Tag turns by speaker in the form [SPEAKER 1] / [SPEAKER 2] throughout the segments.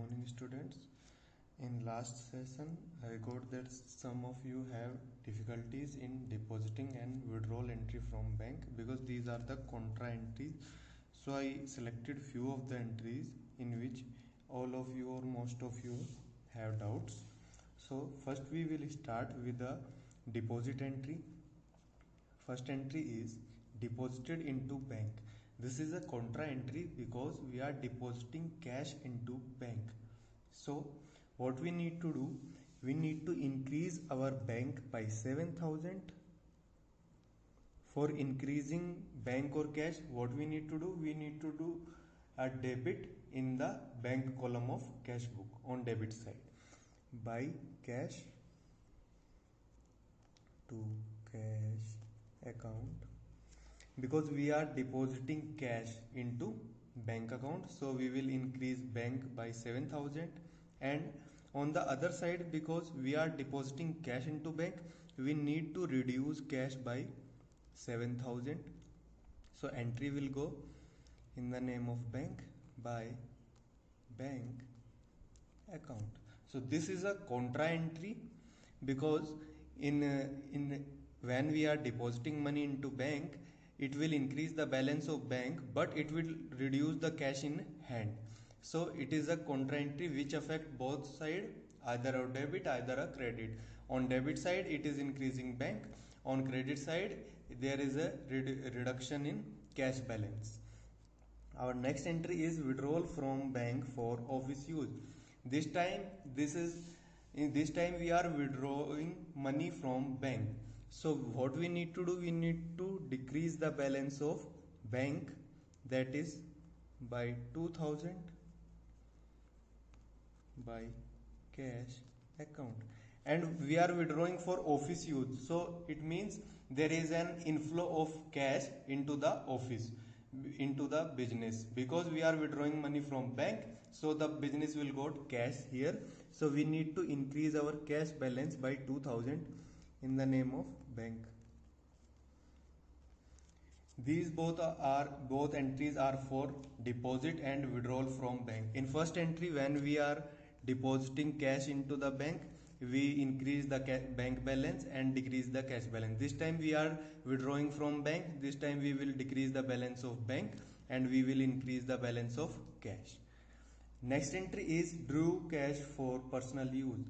[SPEAKER 1] morning, students. In last session, I got that some of you have difficulties in depositing and withdrawal entry from bank because these are the contra entries. So I selected few of the entries in which all of you or most of you have doubts. So first we will start with the deposit entry. First entry is deposited into bank. This is a contra entry because we are depositing cash into bank. So what we need to do, we need to increase our bank by 7,000. For increasing bank or cash, what we need to do, we need to do a debit in the bank column of cash book on debit side. By cash to cash account, because we are depositing cash into bank account, so we will increase bank by 7,000. And on the other side, because we are depositing cash into bank, we need to reduce cash by 7,000. So entry will go in the name of bank by bank account. So this is a contra entry because in when we are depositing money into bank, it will increase the balance of bank, but it will reduce the cash in hand. So it is a contra entry which affect both side, either a debit, either a credit. On debit side, it is increasing bank. On credit side, there is a reduction in cash balance. Our next entry is withdrawal from bank for office use. This time we are withdrawing money from bank. So what we need to do, we need to decrease the balance of bank, that is by 2,000 by cash account. And we are withdrawing for office use, so it means there is an inflow of cash into the office, into the business, because we are withdrawing money from bank, so the business will got cash here. So we need to increase our cash balance by 2,000 in the name of bank. These both entries are for deposit and withdrawal from bank. In first entry, when we are depositing cash into the bank, we increase the bank balance and decrease the cash balance. This time we are withdrawing from bank. This time we will decrease the balance of bank and we will increase the balance of cash. Next entry is drew cash for personal use.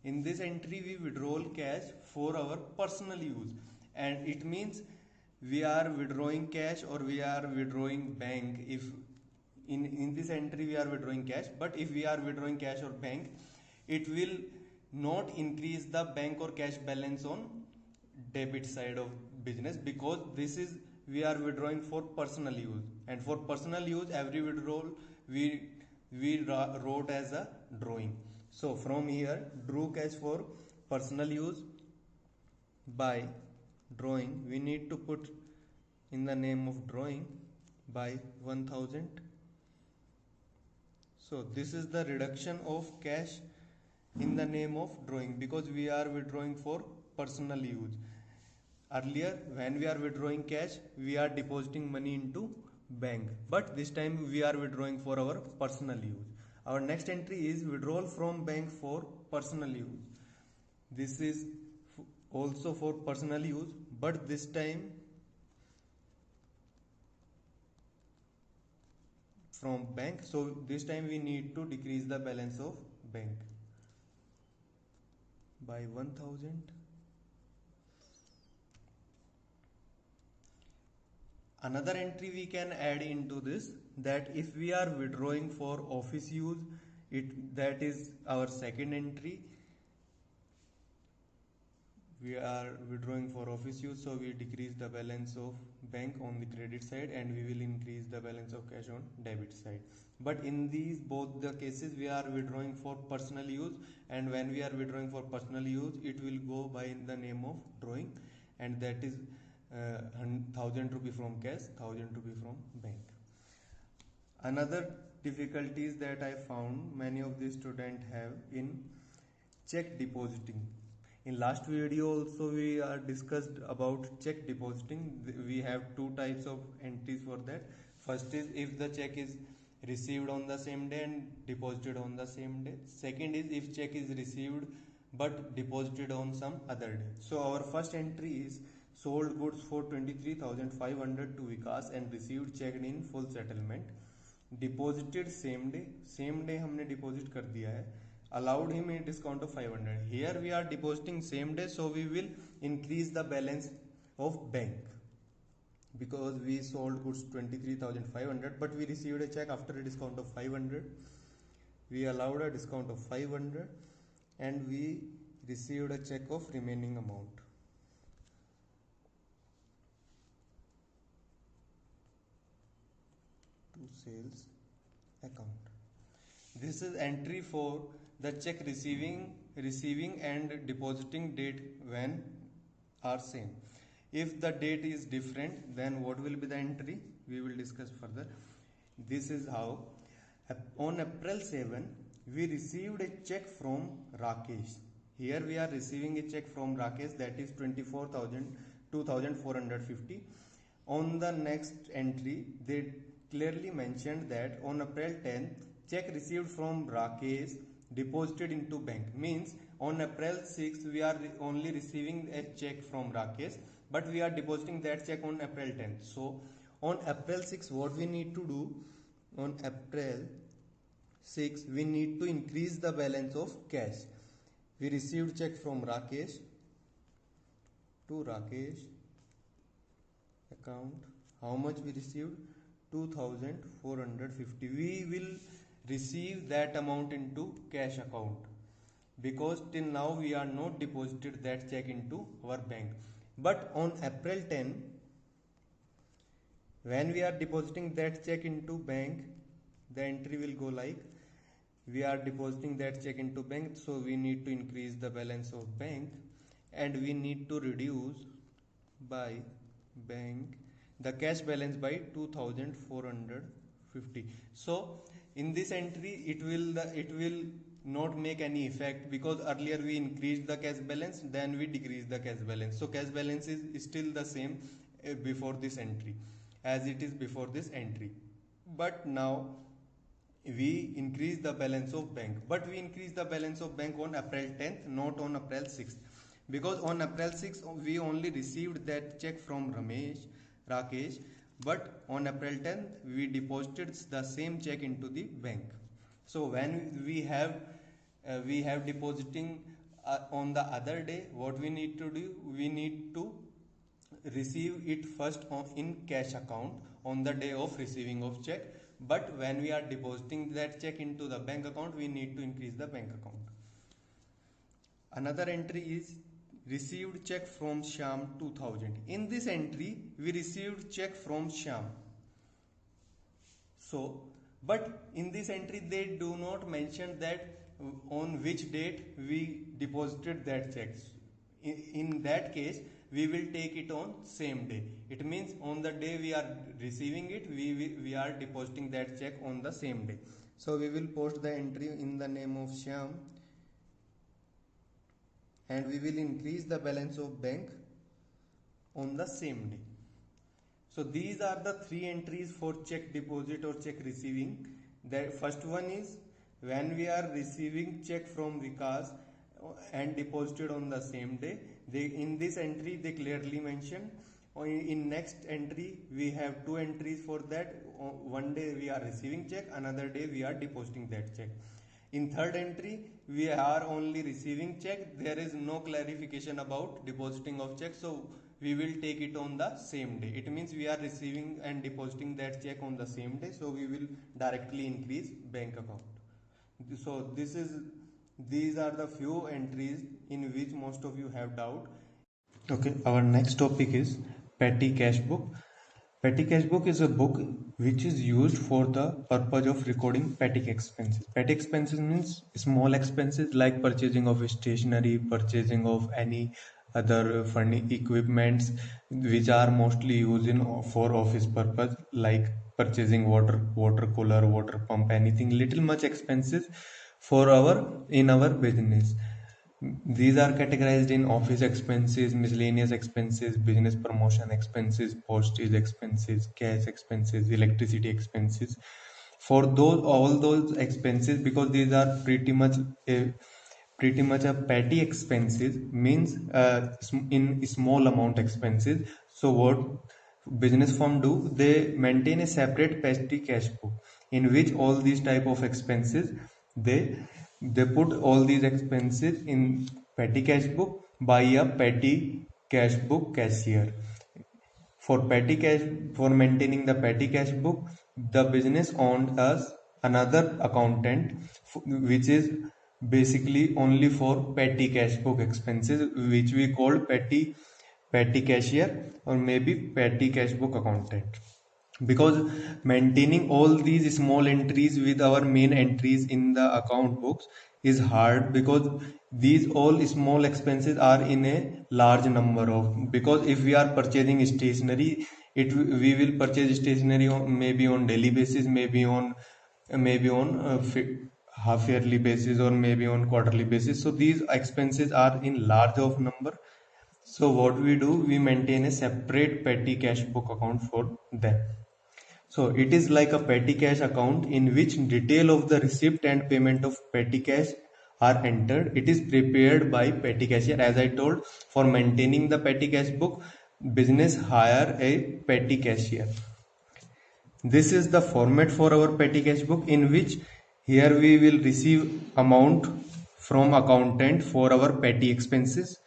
[SPEAKER 1] In this entry, we withdraw cash for our personal use, and it means we are withdrawing cash or we are withdrawing bank. If in this entry we are withdrawing cash, but if we are withdrawing cash or bank, it will not increase the bank or cash balance on debit side of business, because this is we are withdrawing for personal use, and for personal use every withdrawal we wrote as a drawing. So from here, drew cash for personal use by drawing, we need to put in the name of drawing by 1,000. So this is the reduction of cash in the name of drawing, because we are withdrawing for personal use. Earlier, when we are withdrawing cash, we are depositing money into bank, but this time we are withdrawing for our personal use. Our next entry is withdrawal from bank for personal use. This is also for personal use, but this time from bank. So this time we need to decrease the balance of bank by 1,000. Another entry we can add into this, that if we are withdrawing for office use, that is our second entry. We are withdrawing for office use, so we decrease the balance of bank on the credit side and we will increase the balance of cash on debit side. But in these both the cases, we are withdrawing for personal use, and when we are withdrawing for personal use, it will go by the name of drawing, and that is 1,000 rupee from cash, 1,000 rupee from bank. Another difficulties that I found many of the students have in check depositing. In last video also we are discussed about check depositing. We have two types of entries for that. First is if the check is received on the same day and deposited on the same day. Second is if check is received but deposited on some other day. So our first entry is sold goods for 23,500 to Vikas and received check in full settlement. Deposited same day हमने deposit कर दिया है. Allowed him a discount of 500. Here we are depositing same day, so we will increase the balance of bank because we sold goods 23,500 but we received a check after a discount of 500. We allowed a discount of 500 and we received a check of remaining amount. To sales account. This is entry for the check receiving and depositing date when are same. If the date is different, then what will be the entry? We will discuss further. This is how. On April 7, we received a check from Rakesh. Here we are receiving a check from Rakesh, that is 2,450. On the next entry, they clearly mentioned that on April 10th, check received from Rakesh deposited into bank. Means on April 6th, we are only receiving a check from Rakesh, but we are depositing that check on April 10th. So on April 6th, what we need to do? On April 6th, we need to increase the balance of cash. We received check from Rakesh to Rakesh account. How much we received? 2,450. We will receive that amount into cash account because till now we are not deposited that check into our bank. But on April 10, when we are depositing that check into bank, the entry will go like, we are depositing that check into bank, so we need to increase the balance of bank and we need to reduce by bank the cash balance by 2,450. So in this entry it will not make any effect because earlier we increased the cash balance, then we decreased the cash balance. So cash balance is still the same before this entry as it is before this entry. But now we increase the balance of bank, but we increase the balance of bank on April 10th, not on April 6th, because on April 6th we only received that check from Rakesh, but on April 10th we deposited the same check into the bank. So when we have depositing on the other day, what we need to do? We need to receive it first in cash account on the day of receiving of check, but when we are depositing that check into the bank account, we need to increase the bank account. Another entry is received check from Shyam 2000. In this entry we received check from Shyam. So but in this entry they do not mention that on which date we deposited that check. In that case we will take it on same day. It means on the day we are receiving it, we are depositing that check on the same day. So we will post the entry in the name of Shyam and we will increase the balance of bank on the same day. So these are the three entries for check deposit or check receiving. The first one is when we are receiving check from Vikas and deposited on the same day. In this entry they clearly mention. In next entry we have two entries for that. One day we are receiving check, another day we are depositing that check. In third entry we are only receiving check. There is no clarification about depositing of check, so we will take it on the same day. It means we are receiving and depositing that check on the same day, so we will directly increase bank account. So these are the few entries in which most of you have doubt. Okay, our next topic is petty cash book. Petty cash book is a book which is used for the purpose of recording petty expenses. Petty expenses means small expenses like purchasing of stationery, purchasing of any other funny equipments which are mostly used for office purpose, like purchasing water cooler, water pump, anything little much expenses for in our business. These are categorized in office expenses, miscellaneous expenses, business promotion expenses, postage expenses, cash expenses, electricity expenses. For those all those expenses, because these are pretty much a petty expenses, means in small amount expenses. So what business firm do, they maintain a separate petty cash book in which all these type of expenses, they they put all these expenses in petty cash book by a petty cash book cashier. For petty cash, for maintaining the petty cash book, the business owned us another accountant, which is basically only for petty cash book expenses, which we call petty cashier or maybe petty cash book accountant. Because maintaining all these small entries with our main entries in the account books is hard, because these all small expenses are in a large number of, because if we are purchasing stationery, it we will purchase stationery on, maybe on daily basis, maybe on half yearly basis, or maybe on quarterly basis. So these expenses are in large of number. So what we do, we maintain a separate petty cash book account for them. So it is like a petty cash account in which detail of the receipt and payment of petty cash are entered. It is prepared by petty cashier. As I told, for maintaining the petty cash book, business hire a petty cashier. This is the format for our petty cash book, in which here we will receive amount from accountant for our petty expenses.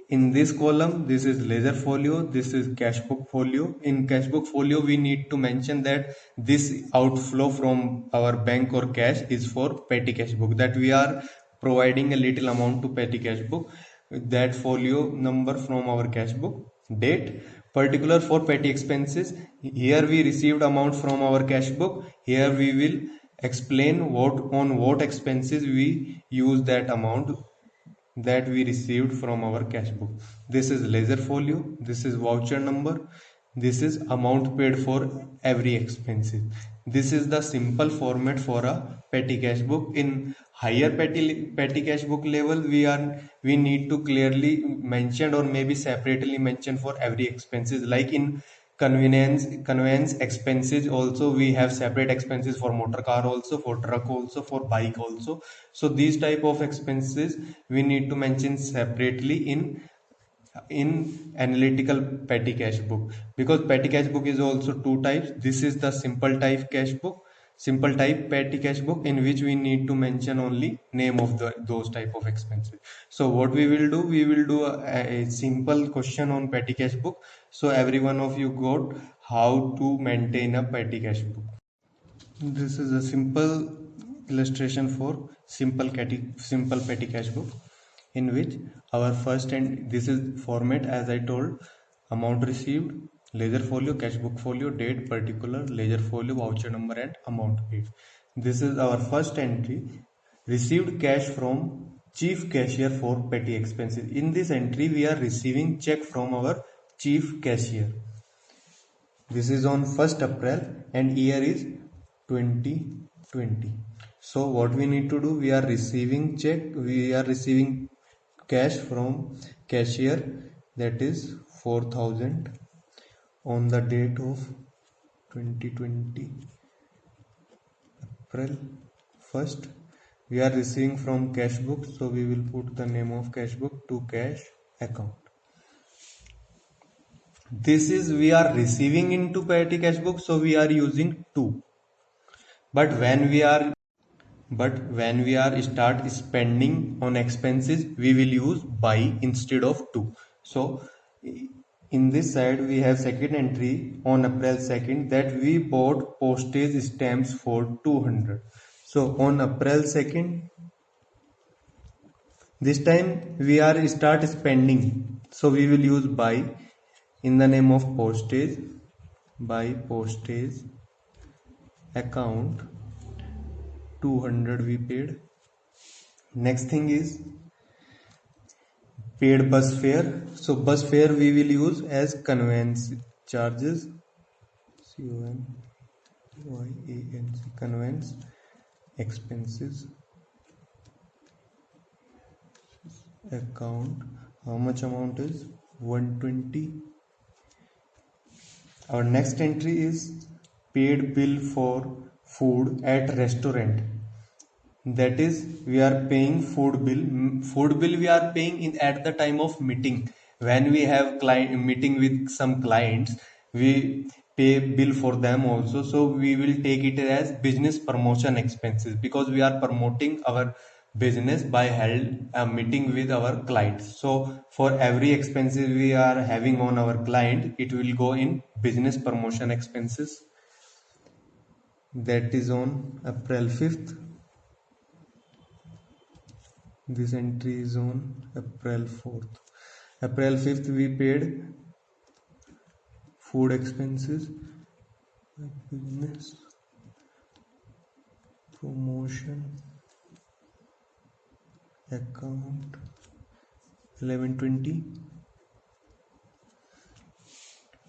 [SPEAKER 1] In this column, this is ledger folio, this is cash book folio. In cash book folio, we need to mention that this outflow from our bank or cash is for petty cash book, that we are providing a little amount to petty cash book. That folio number from our cash book. Date, particular for petty expenses. Here we received amount from our cash book. Here we will explain what expenses we use that amount that we received from our cash book. This is ledger folio, this is voucher number, this is amount paid for every expenses. This is the simple format for a petty cash book. In higher petty cash book level, we need to clearly mention or maybe separately mention for every expenses. Like in conveyance expenses also, we have separate expenses for motor car also, for truck also, for bike also. So these type of expenses we need to mention separately in analytical petty cash book, because petty cash book is also two types. This is the simple type petty cash book, in which we need to mention only name of those type of expenses. So what we will do, we will do a simple question on petty cash book, so every one of you got how to maintain a petty cash book. This is a simple illustration for simple petty cash book, in which our first, and this is format as I told: amount received, ledger folio, cash book folio, date, particular, ledger folio, voucher number, and amount paid. This is our first entry: received cash from chief cashier for petty expenses. In this entry, we are receiving check from our chief cashier. This is on 1st April and year is 2020. So what we need to do, we are receiving cash from cashier, that is 4,000 on the date of 2020 April 1st. We are receiving from cash book, so we will put the name of cash book to cash account. This is, we are receiving into petty cash book, so we are using to. But when we are start spending on expenses, we will use by instead of to. So in this side we have second entry on April 2nd, that we bought postage stamps for 200. So on April 2nd, this time we are start spending, so we will use by in the name of postage, by postage account 200 we paid. Next thing is paid bus fare. So bus fare we will use as conveyance charges, CONVYANC, conveyance expenses account. How much amount is 120. Our next entry is paid bill for food at restaurant, that is we are paying food bill we are paying in at the time of meeting. When we have client meeting with some clients, we pay bill for them also, so we will take it as business promotion expenses because we are promoting our business by held a meeting with our clients. So for every expenses we are having on our client, it will go in business promotion expenses. That is on April 5th. This entry is on April 4th. April 5th we paid food expenses, business promotion account 1120.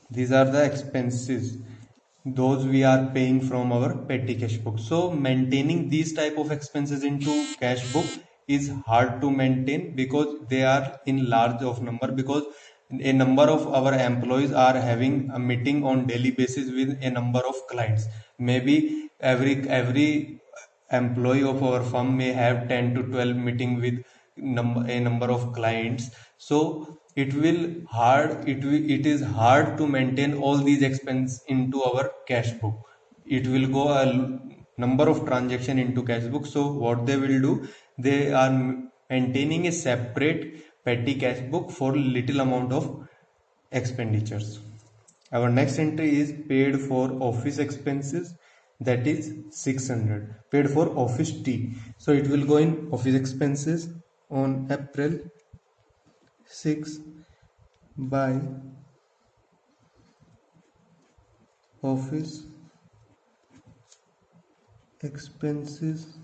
[SPEAKER 1] These are the expenses, those we are paying from our petty cash book. So maintaining these type of expenses into cash book is hard to maintain because they are in large of number, because a number of our employees are having a meeting on daily basis with a number of clients. Maybe every employee of our firm may have 10 to 12 meeting with a number of clients. So it is hard to maintain all these expense into our cash book. It will go a number of transaction into cash book. So what they will do, they are maintaining a separate petty cash book for little amount of expenditures. Our next entry is paid for office expenses, that is 600. Paid for office tea, so it will go in office expenses on April 6 by office expenses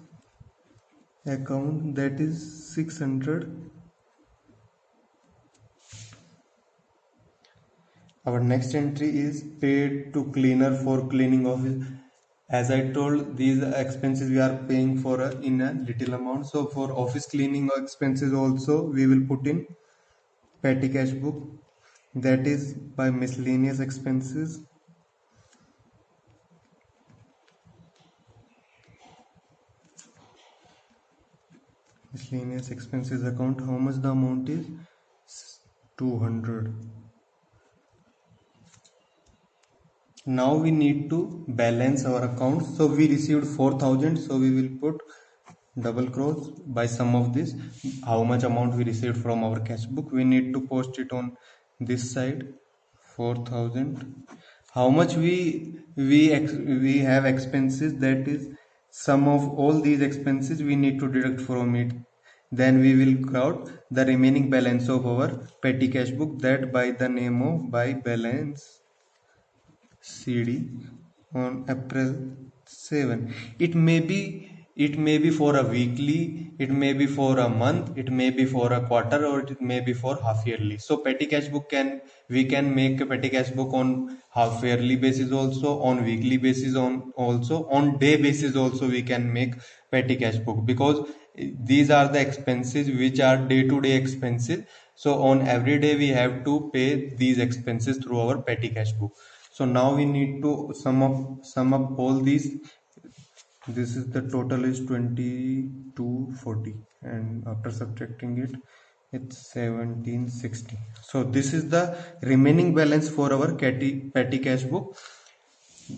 [SPEAKER 1] account, that is 600. Our next entry is paid to cleaner for cleaning office. As I told, these expenses we are paying for in a little amount. So for office cleaning expenses also we will put in petty cash book, that is by miscellaneous expenses. Miscellaneous expenses account, how much the amount is? 200. Now we need to balance our account. So we received 4,000, so we will put double cross by sum of this, how much amount we received from our cash book. We need to post it on this side, 4,000. How much we have expenses, that is sum of all these expenses we need to deduct from it. Then we will count the remaining balance of our petty cash book, that by the name of by balance CD on April 7. It may be for a weekly, it may be for a month, it may be for a quarter, or it may be for half yearly. So petty cash book we can make a petty cash book on half yearly basis also, on weekly basis, on day basis also we can make petty cash book, because these are the expenses which are day-to-day expenses. So on every day we have to pay these expenses through our petty cash book. So now we need to sum up all these. This is the total is 2240, and after subtracting it, it's 1760. So this is the remaining balance for our petty cash book.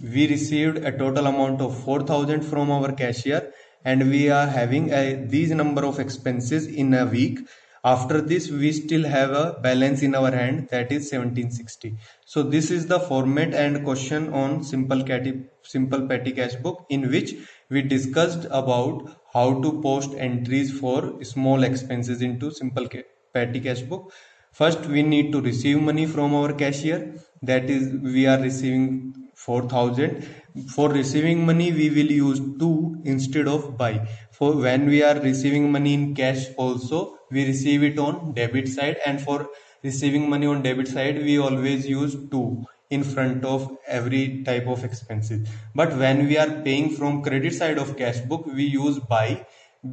[SPEAKER 1] We received a total amount of 4,000 from our cashier, and we are having these number of expenses in a week. After this we still have a balance in our hand, that is 1760. So this is the format and question on simple petty cash book, in which we discussed about how to post entries for small expenses into simple petty cash book. First we need to receive money from our cashier, that is we are receiving 4,000. For receiving money we will use to instead of by. For when we are receiving money in cash also, we receive it on debit side, and for receiving money on debit side we always use to in front of every type of expenses. But when we are paying from credit side of cash book, we use by,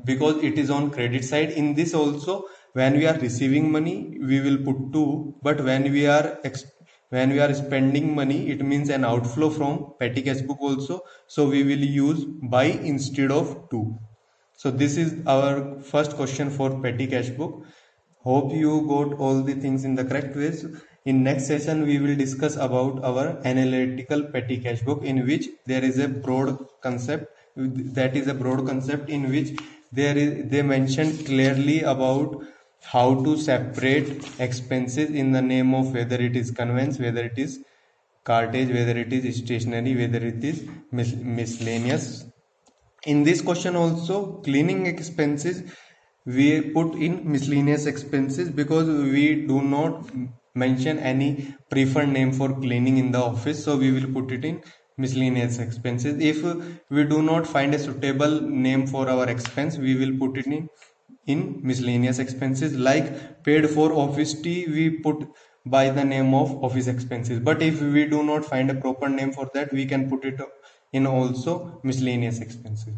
[SPEAKER 1] because it is on credit side. In this also, when we are receiving money we will put to, but when we are when we are spending money, it means an outflow from petty cash book also, so we will use by instead of to. So this is our first question for petty cash book. Hope you got all the things in the correct ways. In next session we will discuss about our analytical petty cash book, in which there is a broad concept, that is a broad concept in which they mentioned clearly about how to separate expenses in the name of whether it is conveyance, whether it is cartage, whether it is stationery, whether it is miscellaneous. In this question also, cleaning expenses we put in miscellaneous expenses, because we do not mention any preferred name for cleaning in the office, so we will put it in miscellaneous expenses. If we do not find a suitable name for our expense, we will put it in miscellaneous expenses. Like paid for office tea, we put by the name of office expenses, but if we do not find a proper name for that, we can put it in also miscellaneous expenses.